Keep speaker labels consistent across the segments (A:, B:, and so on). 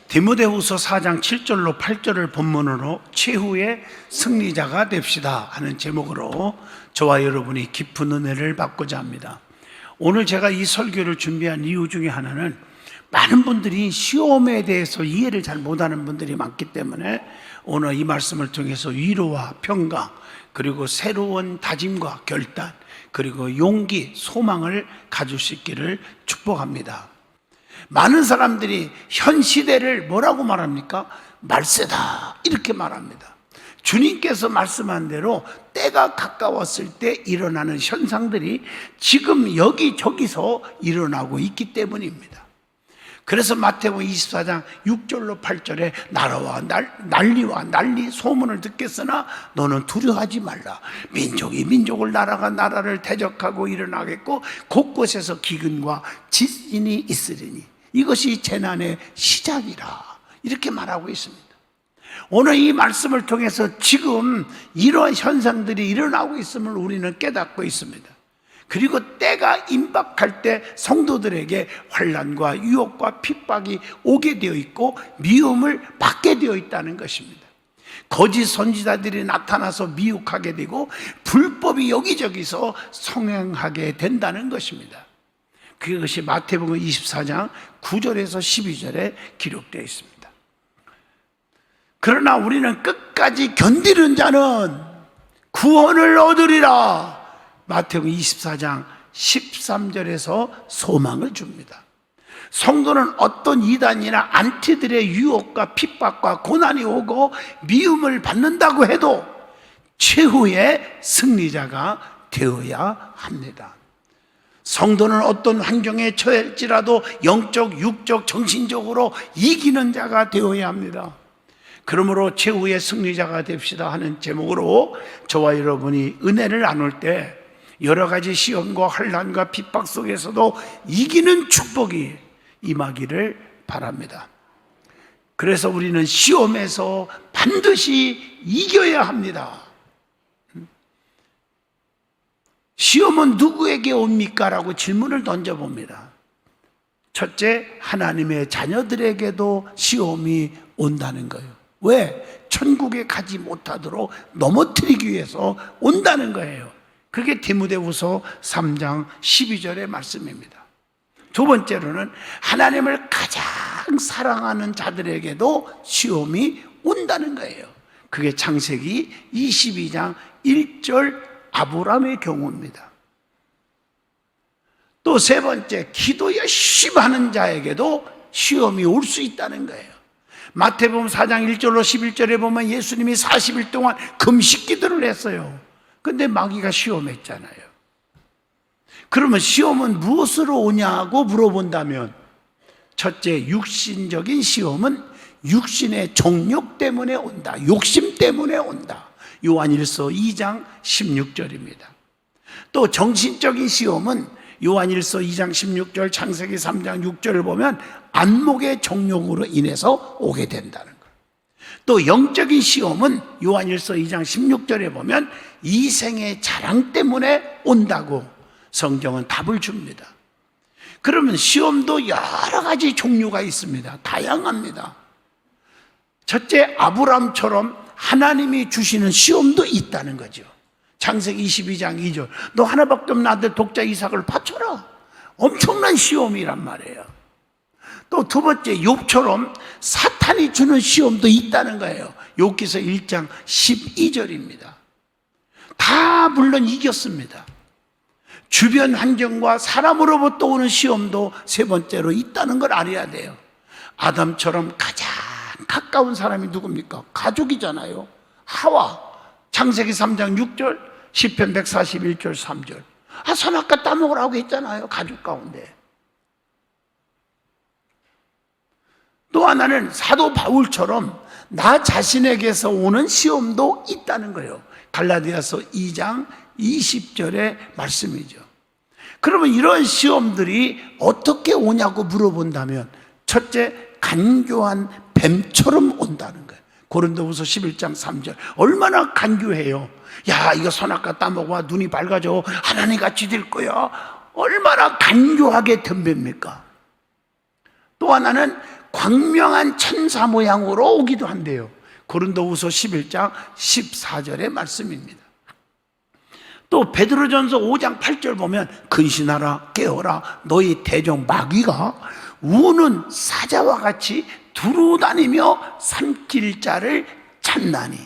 A: 디모데후서 4장 7절로 8절을 본문으로 최후의 승리자가 됩시다 하는 제목으로 저와 여러분이 깊은 은혜를 받고자 합니다. 오늘 제가 이 설교를 준비한 이유 중에 하나는 많은 분들이 시험에 대해서 이해를 잘 못하는 분들이 많기 때문에 오늘 이 말씀을 통해서 위로와 평강, 그리고 새로운 다짐과 결단, 그리고 용기, 소망을 가질 수 있기를 축복합니다. 많은 사람들이 현 시대를 뭐라고 말합니까? 말세다 이렇게 말합니다. 주님께서 말씀한 대로 때가 가까웠을 때 일어나는 현상들이 지금 여기저기서 일어나고 있기 때문입니다. 그래서 마태복음 24장 6절로 8절에 나라와 난리와 난리 소문을 듣겠으나 너는 두려워하지 말라. 민족이 민족을 나라가 나라를 대적하고 일어나겠고 곳곳에서 기근과 지진이 있으리니 이것이 재난의 시작이라 이렇게 말하고 있습니다. 오늘 이 말씀을 통해서 지금 이러한 현상들이 일어나고 있음을 우리는 깨닫고 있습니다. 그리고 때가 임박할 때 성도들에게 환난과 유혹과 핍박이 오게 되어 있고 미움을 받게 되어 있다는 것입니다. 거짓 선지자들이 나타나서 미혹하게 되고 불법이 여기저기서 성행하게 된다는 것입니다. 그것이 마태복음 24장 9절에서 12절에 기록되어 있습니다. 그러나 우리는 끝까지 견디는 자는 구원을 얻으리라. 마태복음 24장 13절에서 소망을 줍니다. 성도는 어떤 이단이나 안티들의 유혹과 핍박과 고난이 오고 미움을 받는다고 해도 최후의 승리자가 되어야 합니다. 성도는 어떤 환경에 처할지라도 영적, 육적, 정신적으로 이기는 자가 되어야 합니다. 그러므로 최후의 승리자가 됩시다 하는 제목으로 저와 여러분이 은혜를 나눌 때 여러 가지 시험과 환난과 핍박 속에서도 이기는 축복이 임하기를 바랍니다. 그래서 우리는 시험에서 반드시 이겨야 합니다. 시험은 누구에게 옵니까? 라고 질문을 던져봅니다. 첫째, 하나님의 자녀들에게도 시험이 온다는 거예요. 왜? 천국에 가지 못하도록 넘어뜨리기 위해서 온다는 거예요. 그게 디모데후서 3장 12절의 말씀입니다. 두 번째로는 하나님을 가장 사랑하는 자들에게도 시험이 온다는 거예요. 그게 창세기 22장 1절 아브라함의 경우입니다. 또 세 번째, 기도 열심히 하는 자에게도 시험이 올 수 있다는 거예요. 마태복음 4장 1절로 11절에 보면 예수님이 40일 동안 금식 기도를 했어요. 근데 마귀가 시험했잖아요. 그러면 시험은 무엇으로 오냐고 물어본다면 첫째, 육신적인 시험은 육신의 정욕 때문에 온다. 욕심 때문에 온다. 요한일서 2장 16절입니다. 또 정신적인 시험은 요한일서 2장 16절, 창세기 3장 6절을 보면 안목의 정욕으로 인해서 오게 된다는 거예요. 또 영적인 시험은 요한일서 2장 16절에 보면 이생의 자랑 때문에 온다고 성경은 답을 줍니다. 그러면 시험도 여러 가지 종류가 있습니다. 다양합니다. 첫째, 아브라함처럼 하나님이 주시는 시험도 있다는 거죠. 창세기 22장 2절, 너 하나밖에 없는 아들 독자 이삭을 바쳐라. 엄청난 시험이란 말이에요. 또 두 번째, 욥처럼 사탄이 주는 시험도 있다는 거예요. 욥기서 1장 12절입니다. 다 물론 이겼습니다. 주변 환경과 사람으로부터 오는 시험도 세 번째로 있다는 걸 알아야 돼요. 아담처럼 가장 가까운 사람이 누굽니까? 가족이잖아요. 하와. 창세기 3장 6절, 시편 141절 3절. 선악과 따먹으라고 했잖아요. 가족 가운데. 또 하나는 사도 바울처럼 나 자신에게서 오는 시험도 있다는 거예요. 갈라디아서 2장 20절의 말씀이죠. 그러면 이런 시험들이 어떻게 오냐고 물어본다면 첫째, 간교한 뱀처럼 온다는 거예요. 고린도후서 11장 3절. 얼마나 간교해요. 야, 이거 선악과 따먹어 눈이 밝아져 하나님 같이 될 거야. 얼마나 간교하게 덤빕니까? 또 하나는 광명한 천사 모양으로 오기도 한대요. 고린도후서 11장 14절의 말씀입니다. 또 베드로전서 5장 8절 보면 근신하라 깨어라 너희 대적 마귀가 우는 사자와 같이 두루다니며 삼킬 자를 찾나니,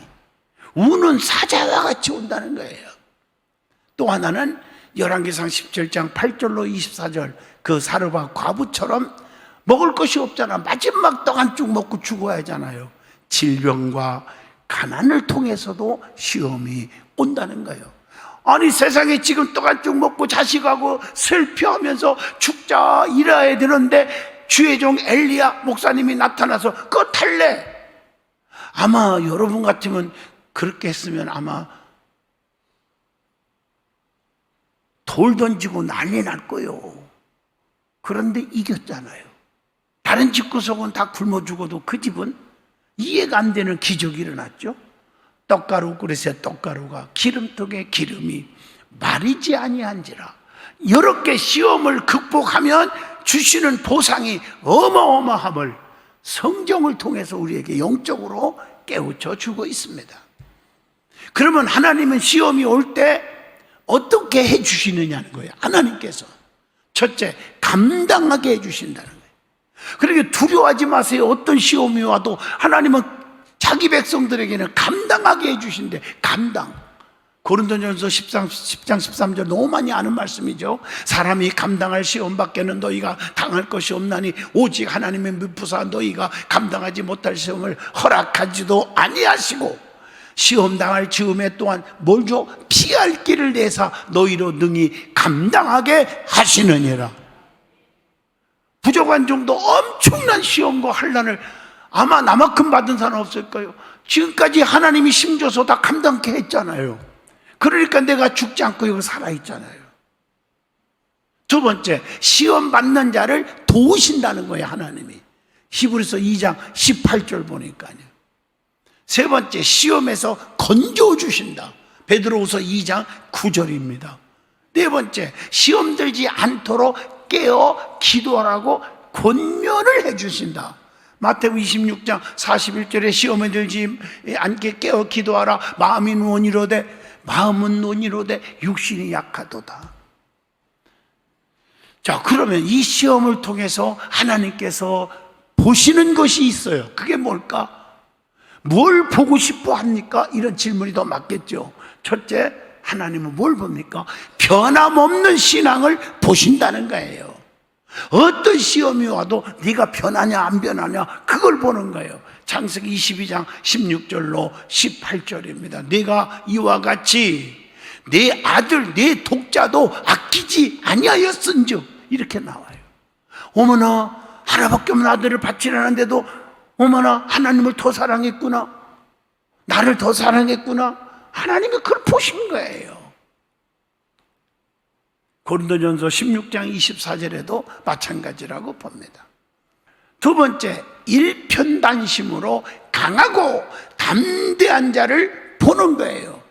A: 우는 사자와 같이 온다는 거예요. 또 하나는 열왕기상 17장 8절로 24절 그 사르밧 과부처럼 먹을 것이 없잖아. 마지막 떡 한 쭉 먹고 죽어야 하잖아요. 질병과 가난을 통해서도 시험이 온다는 거예요. 아니 세상에 지금 떡 한 쭉 먹고 자식하고 슬퍼하면서 죽자 이래야 되는데 주의 종 엘리야 목사님이 나타나서 그거 탈래. 아마 여러분 같으면 그렇게 했으면 아마 돌 던지고 난리 날 거예요. 그런데 이겼잖아요. 다른 집구석은 다 굶어 죽어도 그 집은 이해가 안 되는 기적이 일어났죠. 떡가루 그릇에 떡가루가 기름통에 기름이 마르지 아니한지라. 여러 개 시험을 극복하면 주시는 보상이 어마어마함을 성경을 통해서 우리에게 영적으로 깨우쳐 주고 있습니다. 그러면 하나님은 시험이 올 때 어떻게 해 주시느냐는 거예요. 하나님께서 첫째, 감당하게 해 주신다는 거예요. 그러니까 두려워하지 마세요. 어떤 시험이 와도 하나님은 자기 백성들에게는 감당하게 해 주신대. 감당. 고린도전서 10장 13절 너무 많이 아는 말씀이죠. 사람이 감당할 시험 밖에는 너희가 당할 것이 없나니 오직 하나님의 미쁘사 너희가 감당하지 못할 시험을 허락하지도 아니하시고 시험 당할 즈음에 또한 뭘 줘? 피할 길을 내사 너희로 능히 감당하게 하시느니라. 부족한 정도 엄청난 시험과 환난을 아마 나만큼 받은 사람 없을 거예요. 지금까지 하나님이 힘줘서 다 감당케 했잖아요. 그러니까 내가 죽지 않고 여기 살아있잖아요. 두 번째, 시험 받는 자를 도우신다는 거예요. 하나님이. 히브리서 2장 18절 보니까요. 세 번째, 시험에서 건져주신다. 베드로후서 2장 9절입니다. 네 번째, 시험 들지 않도록 깨어 기도하라고 권면을 해주신다. 마태복음 26장 41절에 시험에 들지 않게 깨어 기도하라. 마음은 논이로되 육신이 약하도다. 자, 그러면 이 시험을 통해서 하나님께서 보시는 것이 있어요. 그게 뭘까? 뭘 보고 싶어 합니까? 이런 질문이 더 맞겠죠. 첫째, 하나님은 뭘 봅니까? 변함없는 신앙을 보신다는 거예요. 어떤 시험이 와도 네가 변하냐 안 변하냐 그걸 보는 거예요. 창세기 22장 16절로 18절입니다. 네가 이와 같이 네 아들 네 독자도 아끼지 아니하였은즉 이렇게 나와요. 어머나 하나밖에 없는 아들을 바치려는데도 어머나 하나님을 더 사랑했구나, 나를 더 사랑했구나. 하나님이 그걸 보신 거예요. 고린도전서 16장 24절에도 마찬가지라고 봅니다. 두 번째, 일편단심으로 강하고 담대한 자를 보는 거예요.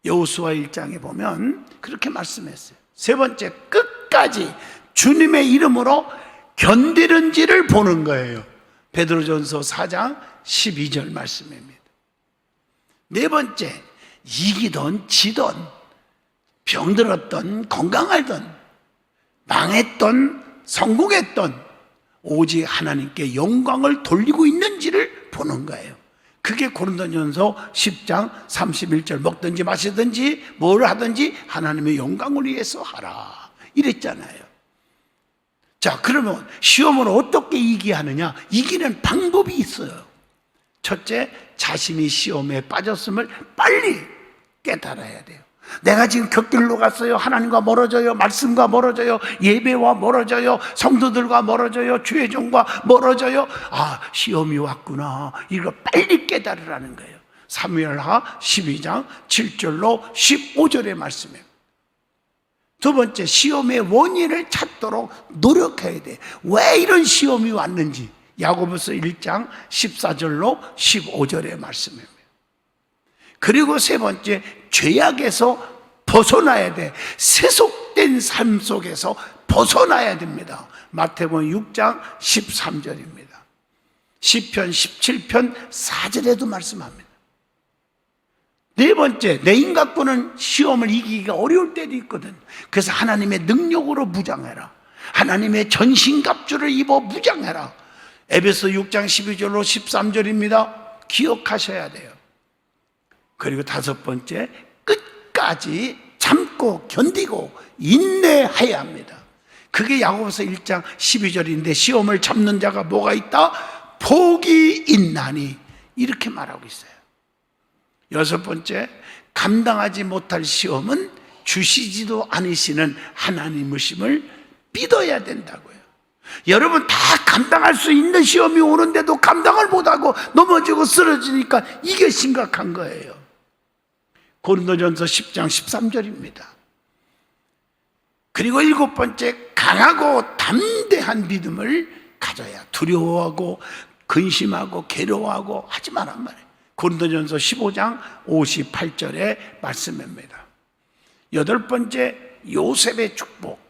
A: 여호수아 1장에 보면 그렇게 말씀했어요. 세 번째, 끝까지 주님의 이름으로 견디는지를 보는 거예요. 베드로전서 4장 12절 말씀입니다. 네 번째, 이기던 지던 병들었던 건강하던 망했던 성공했던 오직 하나님께 영광을 돌리고 있는지를 보는 거예요. 그게 고린도전서 10장 31절 먹든지 마시든지 뭘 하든지 하나님의 영광을 위해서 하라 이랬잖아요. 자, 그러면 시험을 어떻게 이기하느냐? 이기는 방법이 있어요. 첫째, 자신이 시험에 빠졌음을 빨리 깨달아야 돼요. 내가 지금 곁길로 갔어요. 하나님과 멀어져요. 말씀과 멀어져요. 예배와 멀어져요. 성도들과 멀어져요. 주의 종과 멀어져요. 아, 시험이 왔구나. 이거 빨리 깨달으라는 거예요. 사무엘하 12장 7절로 15절의 말씀이에요. 두 번째, 시험의 원인을 찾도록 노력해야 돼. 왜 이런 시험이 왔는지 야고보서 1장 14절로 15절의 말씀입니다. 그리고 세 번째, 죄악에서 벗어나야 돼. 세속된 삶 속에서 벗어나야 됩니다. 마태복음 6장 13절입니다. 시편 17편 4절에도 말씀합니다. 네 번째, 내 인간권은 시험을 이기기가 어려울 때도 있거든. 그래서 하나님의 능력으로 무장해라. 하나님의 전신갑주를 입어 무장해라. 에베소 6장 12절로 13절입니다. 기억하셔야 돼요. 그리고 다섯 번째, 끝까지 참고 견디고 인내해야 합니다. 그게 야고보서 1장 12절인데 시험을 참는 자가 뭐가 있다? 복이 있나니, 이렇게 말하고 있어요. 여섯 번째, 감당하지 못할 시험은 주시지도 않으시는 하나님이심을 믿어야 된다고요. 여러분 다 감당할 수 있는 시험이 오는데도 감당을 못하고 넘어지고 쓰러지니까 이게 심각한 거예요. 고린도전서 10장 13절입니다. 그리고 일곱 번째, 강하고 담대한 믿음을 가져야 두려워하고 근심하고 괴로워하고 하지 말란 말이에요. 고린도전서 15장 58절의 말씀입니다. 여덟 번째, 요셉의 축복,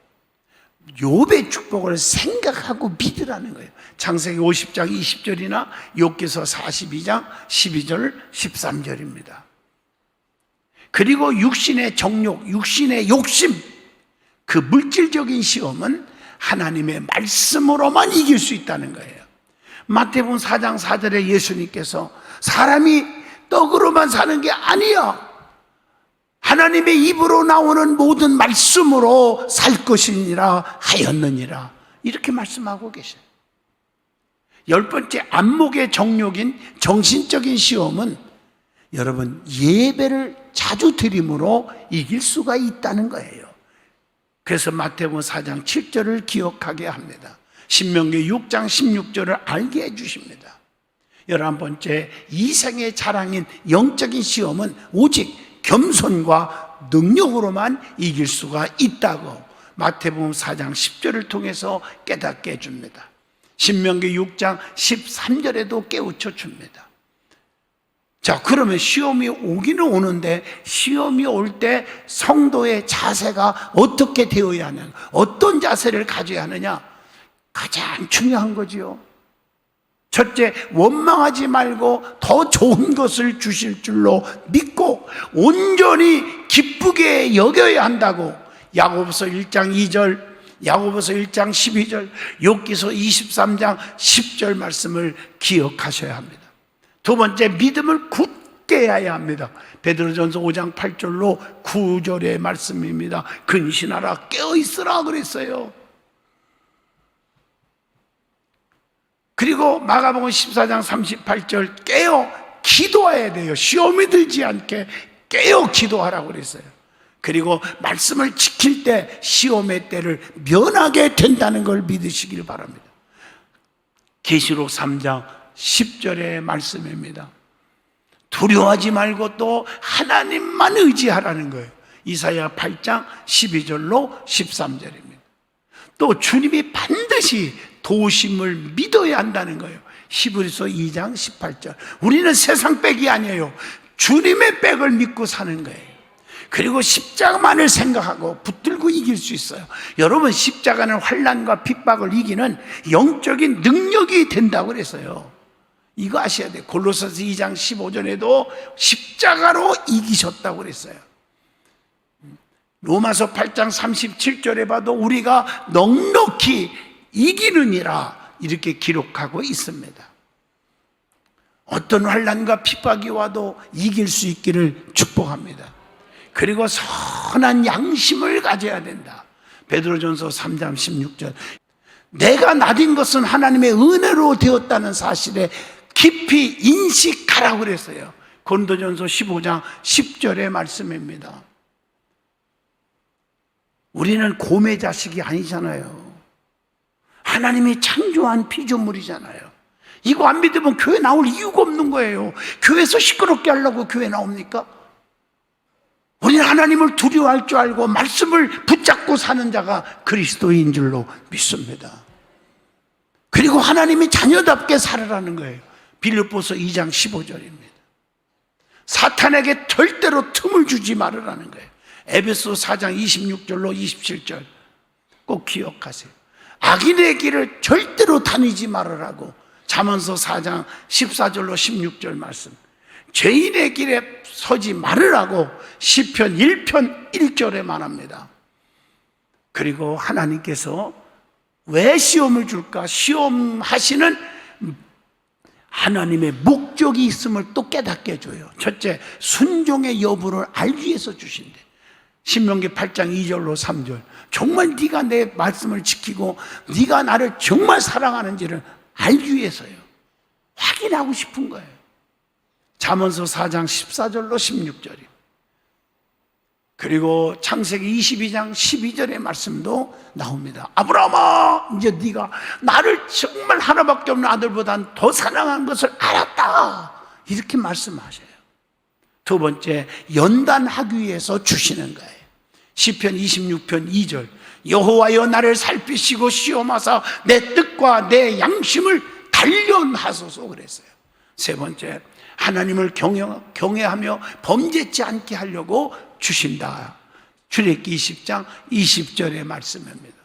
A: 욥의 축복을 생각하고 믿으라는 거예요. 창세기 50장 20절이나 욥기서 42장 12절 13절입니다. 그리고 육신의 정욕, 육신의 욕심, 그 물질적인 시험은 하나님의 말씀으로만 이길 수 있다는 거예요. 마태복음 4장 4절에 예수님께서 사람이 떡으로만 사는 게 아니야, 하나님의 입으로 나오는 모든 말씀으로 살 것이니라 하였느니라, 이렇게 말씀하고 계셔요. 열 번째, 안목의 정욕인 정신적인 시험은 여러분 예배를 자주 드림으로 이길 수가 있다는 거예요. 그래서 마태복음 4장 7절을 기억하게 합니다. 신명기 6장 16절을 알게 해주십니다. 11번째, 이생의 자랑인 영적인 시험은 오직 겸손과 능력으로만 이길 수가 있다고 마태복음 4장 10절을 통해서 깨닫게 해줍니다. 신명기 6장 13절에도 깨우쳐 줍니다. 자, 그러면 시험이 오기는 오는데 시험이 올 때 성도의 자세가 어떻게 되어야 하느냐, 어떤 자세를 가져야 하느냐, 가장 중요한 거지요. 첫째, 원망하지 말고 더 좋은 것을 주실 줄로 믿고 온전히 기쁘게 여겨야 한다고 야고보서 1장 2절, 야고보서 1장 12절, 욥기서 23장 10절 말씀을 기억하셔야 합니다. 두 번째, 믿음을 굳게 해야 합니다. 베드로전서 5장 8절로 9절의 말씀입니다. 근신하라, 깨어있으라 그랬어요. 그리고 마가복음 14장 38절, 깨어 기도해야 돼요. 시험이 들지 않게 깨어 기도하라고 그랬어요. 그리고 말씀을 지킬 때 시험의 때를 면하게 된다는 걸 믿으시길 바랍니다. 계시록 3장 10절의 말씀입니다. 두려워하지 말고 또 하나님만 의지하라는 거예요. 이사야 8장 12절로 13절입니다. 또 주님이 반드시 도우심을 믿어야 한다는 거예요. 히브리서 2장 18절. 우리는 세상 백이 아니에요. 주님의 백을 믿고 사는 거예요. 그리고 십자가만을 생각하고 붙들고 이길 수 있어요. 여러분, 십자가는 환난과 핍박을 이기는 영적인 능력이 된다고 그랬어요. 이거 아셔야 돼요. 골로새서 2장 15절에도 십자가로 이기셨다고 그랬어요. 로마서 8장 37절에 봐도 우리가 넉넉히 이기느니라 이렇게 기록하고 있습니다. 어떤 환난과 핍박이 와도 이길 수 있기를 축복합니다. 그리고 선한 양심을 가져야 된다. 베드로전서 3장 16절, 내가 나딘 것은 하나님의 은혜로 되었다는 사실에 깊이 인식하라고 그랬어요. 고린도전서 15장 10절의 말씀입니다. 우리는 곰의 자식이 아니잖아요. 하나님이 창조한 피조물이잖아요. 이거 안 믿으면 교회 나올 이유가 없는 거예요. 교회에서 시끄럽게 하려고 교회 나옵니까? 우리는 하나님을 두려워할 줄 알고 말씀을 붙잡고 사는 자가 그리스도인 줄로 믿습니다. 그리고 하나님이 자녀답게 살아라는 거예요. 빌립보서 2장 15절입니다. 사탄에게 절대로 틈을 주지 말으라는 거예요. 에베소 4장 26절로 27절 꼭 기억하세요. 악인의 길을 절대로 다니지 말으라고 잠언서 4장 14절로 16절 말씀, 죄인의 길에 서지 말으라고 시편 1편 1절에 말합니다. 그리고 하나님께서 왜 시험을 줄까? 시험하시는 하나님의 목적이 있음을 또 깨닫게 해줘요. 첫째, 순종의 여부를 알기 위해서 주신대. 신명기 8장 2절로 3절, 정말 네가 내 말씀을 지키고 네가 나를 정말 사랑하는지를 알기 위해서요. 확인하고 싶은 거예요. 잠언서 4장 14절로 16절이요. 그리고 창세기 22장 12절의 말씀도 나옵니다. 아브라함아, 이제 네가 나를 정말 하나밖에 없는 아들보단 더 사랑한 것을 알았다, 이렇게 말씀하셔요. 두 번째, 연단하기 위해서 주시는 거예요. 시편 26편 2절, 여호와여 나를 살피시고 시험하사 내 뜻과 내 양심을 단련하소서 그랬어요. 세 번째, 하나님을 경외하며 범죄치 않게 하려고 주신다. 출애굽기 20장 20절의 말씀입니다.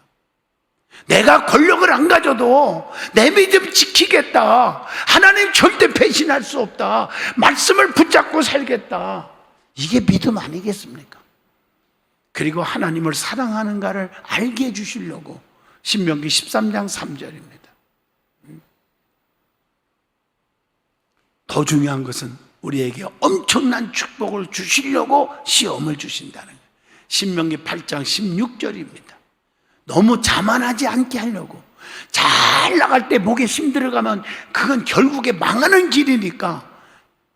A: 내가 권력을 안 가져도 내 믿음 지키겠다, 하나님 절대 배신할 수 없다, 말씀을 붙잡고 살겠다, 이게 믿음 아니겠습니까? 그리고 하나님을 사랑하는가를 알게 해주시려고 신명기 13장 3절입니다. 더 중요한 것은 우리에게 엄청난 축복을 주시려고 시험을 주신다는 거예요. 신명기 8장 16절입니다. 너무 자만하지 않게 하려고. 잘 나갈 때 목에 힘들어가면 그건 결국에 망하는 길이니까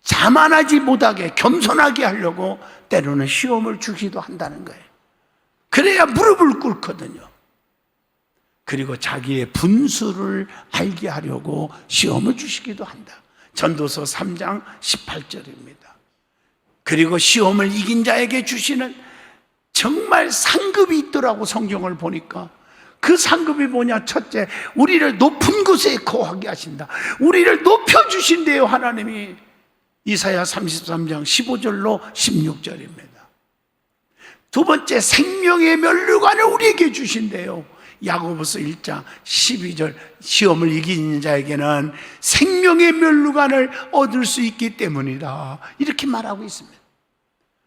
A: 자만하지 못하게 겸손하게 하려고 때로는 시험을 주기도 한다는 거예요. 그래야 무릎을 꿇거든요. 그리고 자기의 분수를 알게 하려고 시험을 주시기도 한다. 전도서 3장 18절입니다. 그리고 시험을 이긴 자에게 주시는 정말 상급이 있더라고. 성경을 보니까 그 상급이 뭐냐? 첫째, 우리를 높은 곳에 거하게 하신다. 우리를 높여주신대요, 하나님이. 이사야 33장 15절로 16절입니다. 두 번째, 생명의 면류관을 우리에게 주신대요. 야고보서 1장 12절, 시험을 이기는 자에게는 생명의 면류관을 얻을 수 있기 때문이다, 이렇게 말하고 있습니다.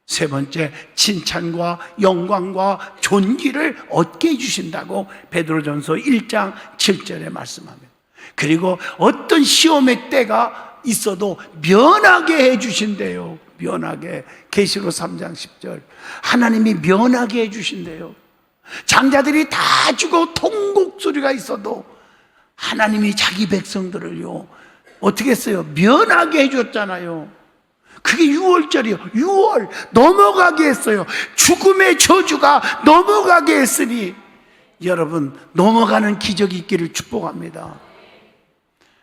A: 세 번째, 칭찬과 영광과 존귀를 얻게 해주신다고 베드로전서 1장 7절에 말씀합니다. 그리고 어떤 시험의 때가 있어도 면하게 해주신대요. 면하게. 계시록 3장 10절, 하나님이 면하게 해주신대요. 장자들이 다 죽어 통곡소리가 있어도 하나님이 자기 백성들을요, 어떻게 했어요? 면하게 해줬잖아요. 그게 6월절이요. 6월 넘어가게 했어요. 죽음의 저주가 넘어가게 했으니 여러분, 넘어가는 기적이 있기를 축복합니다.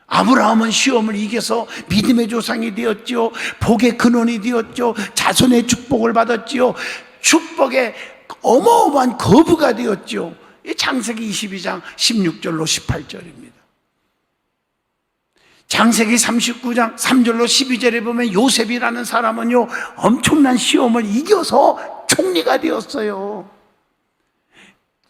A: 아브라함은 시험을 이겨서 믿음의 조상이 되었지요. 복의 근원이 되었죠. 자손의 축복을 받았지요. 축복의 어마어마한 거부가 되었죠. 창세기 22장 16절로 18절입니다. 창세기 39장 3절로 12절에 보면 요셉이라는 사람은요, 엄청난 시험을 이겨서 총리가 되었어요.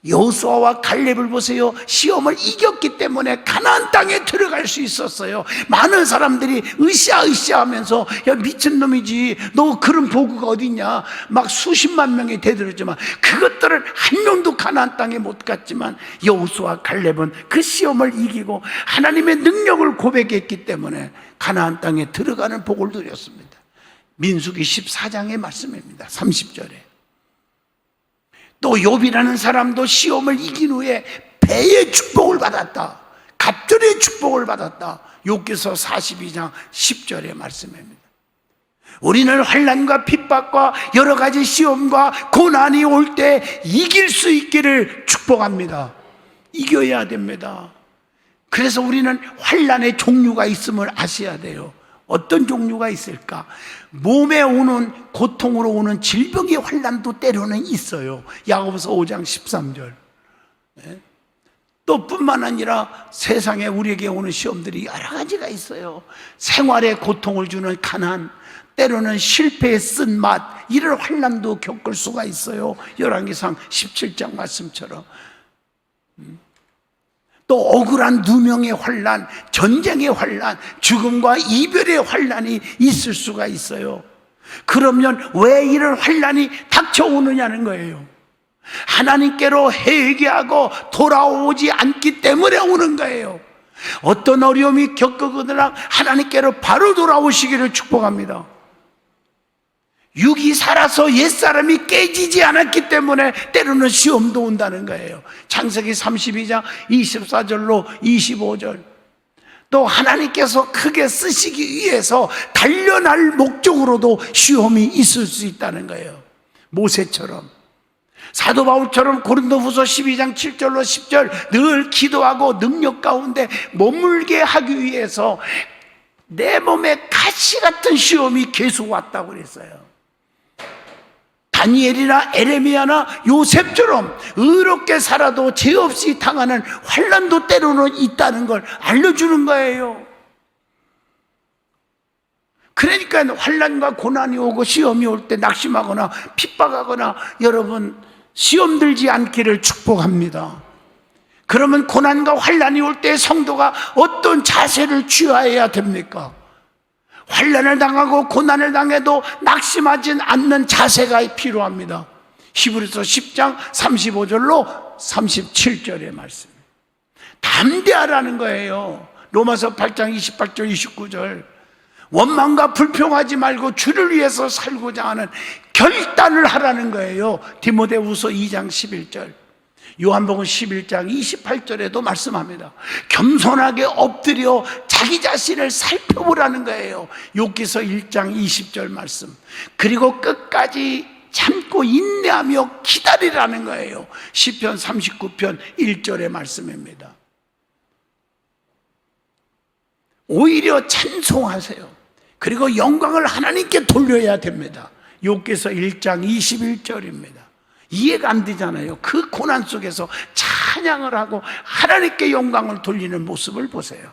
A: 여호수아와 갈렙을 보세요. 시험을 이겼기 때문에 가나안 땅에 들어갈 수 있었어요. 많은 사람들이 으쌰으쌰하면서 야, 미친놈이지, 너 그런 보고가 어딨냐, 막 수십만 명이 되들었지만 그것들을 한 명도 가나안 땅에 못 갔지만 여호수아 갈렙은 그 시험을 이기고 하나님의 능력을 고백했기 때문에 가나안 땅에 들어가는 복을 누렸습니다. 민수기 14장의 말씀입니다. 30절에. 또 욥이라는 사람도 시험을 이긴 후에 배의 축복을 받았다, 갑절의 축복을 받았다. 욥기서 42장 10절의 말씀입니다. 우리는 환난과 핍박과 여러 가지 시험과 고난이 올 때 이길 수 있기를 축복합니다. 이겨야 됩니다. 그래서 우리는 환난의 종류가 있음을 아셔야 돼요. 어떤 종류가 있을까? 몸에 오는 고통으로 오는 질병의 환난도 때로는 있어요. 야고보서 5장 13절. 또 뿐만 아니라 세상에 우리에게 오는 시험들이 여러 가지가 있어요. 생활에 고통을 주는 가난, 때로는 실패의 쓴맛, 이런 환난도 겪을 수가 있어요. 열왕기상 17장 말씀처럼. 또 억울한 누명의 환난, 전쟁의 환난, 죽음과 이별의 환난이 있을 수가 있어요. 그러면 왜 이런 환난이 닥쳐오느냐는 거예요. 하나님께로 회개하고 돌아오지 않기 때문에 오는 거예요. 어떤 어려움이 겪거나 하나님께로 바로 돌아오시기를 축복합니다. 육이 살아서 옛사람이 깨지지 않았기 때문에 때로는 시험도 온다는 거예요. 창세기 32장 24절로 25절. 또 하나님께서 크게 쓰시기 위해서 단련할 목적으로도 시험이 있을 수 있다는 거예요. 모세처럼, 사도 바울처럼 고린도후서 12장 7절로 10절 늘 기도하고 능력 가운데 머물게 하기 위해서 내 몸에 가시 같은 시험이 계속 왔다고 그랬어요. 다니엘이나 에레미야나 요셉처럼 의롭게 살아도 죄 없이 당하는 환난도 때로는 있다는 걸 알려주는 거예요. 그러니까 환난과 고난이 오고 시험이 올 때 낙심하거나 핍박하거나 여러분 시험 들지 않기를 축복합니다. 그러면 고난과 환난이 올 때 성도가 어떤 자세를 취해야 됩니까? 환난을 당하고 고난을 당해도 낙심하지 않는 자세가 필요합니다. 히브리서 10장 35절로 37절의 말씀. 담대하라는 거예요. 로마서 8장 28절 29절. 원망과 불평하지 말고 주를 위해서 살고자 하는 결단을 하라는 거예요. 디모데후서 2장 11절. 요한복음 11장 28절에도 말씀합니다. 겸손하게 엎드려 자기 자신을 살펴보라는 거예요. 욥기서 1장 20절 말씀. 그리고 끝까지 참고 인내하며 기다리라는 거예요. 시편 39편 1절의 말씀입니다. 오히려 찬송하세요. 그리고 영광을 하나님께 돌려야 됩니다. 욥기서 1장 21절입니다. 이해가 안 되잖아요. 그 고난 속에서 찬양을 하고 하나님께 영광을 돌리는 모습을 보세요.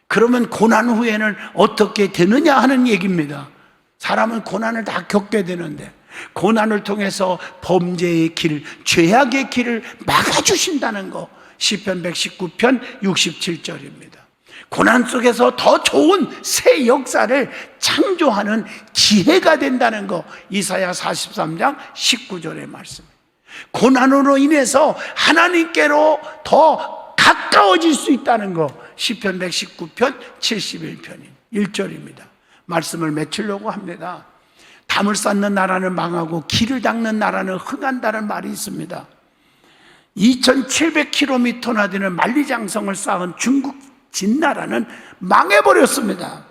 A: 그러면 고난 후에는 어떻게 되느냐 하는 얘기입니다. 사람은 고난을 다 겪게 되는데 고난을 통해서 범죄의 길, 죄악의 길을 막아주신다는 거. 시편 119편 67절입니다. 고난 속에서 더 좋은 새 역사를 창조하는 기회가 된다는 거. 이사야 43장 19절의 말씀. 고난으로 인해서 하나님께로 더 가까워질 수 있다는 거. 시편 119편 71편인 1절입니다. 말씀을 맺으려고 합니다. 담을 쌓는 나라는 망하고 길을 닦는 나라는 흥한다는 말이 있습니다. 2700km나 되는 만리장성을 쌓은 중국 진나라는 망해버렸습니다.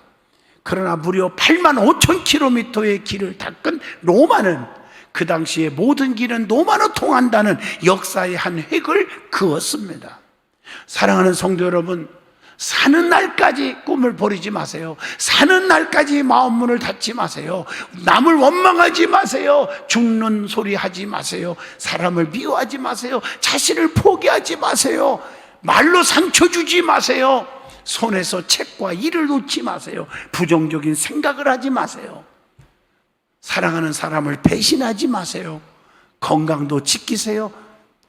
A: 그러나 무려 85,000km의 길을 닦은 로마는 그 당시에 모든 길은 로마로 통한다는 역사의 한 획을 그었습니다. 사랑하는 성도 여러분, 사는 날까지 꿈을 버리지 마세요. 사는 날까지 마음문을 닫지 마세요. 남을 원망하지 마세요. 죽는 소리 하지 마세요. 사람을 미워하지 마세요. 자신을 포기하지 마세요. 말로 상처 주지 마세요. 손에서 책과 일을 놓지 마세요. 부정적인 생각을 하지 마세요. 사랑하는 사람을 배신하지 마세요. 건강도 지키세요.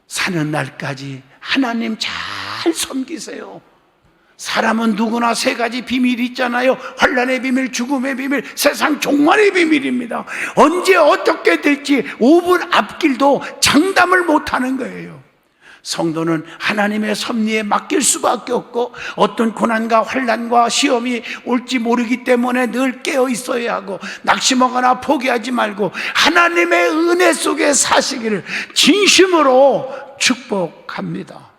A: 사는 날까지 하나님 잘 섬기세요. 사람은 누구나 세 가지 비밀이 있잖아요. 환난의 비밀, 죽음의 비밀, 세상 종말의 비밀입니다. 언제 어떻게 될지 5분 앞길도 장담을 못하는 거예요. 성도는 하나님의 섭리에 맡길 수밖에 없고 어떤 고난과 환난과 시험이 올지 모르기 때문에 늘 깨어 있어야 하고 낙심하거나 포기하지 말고 하나님의 은혜 속에 사시기를 진심으로 축복합니다.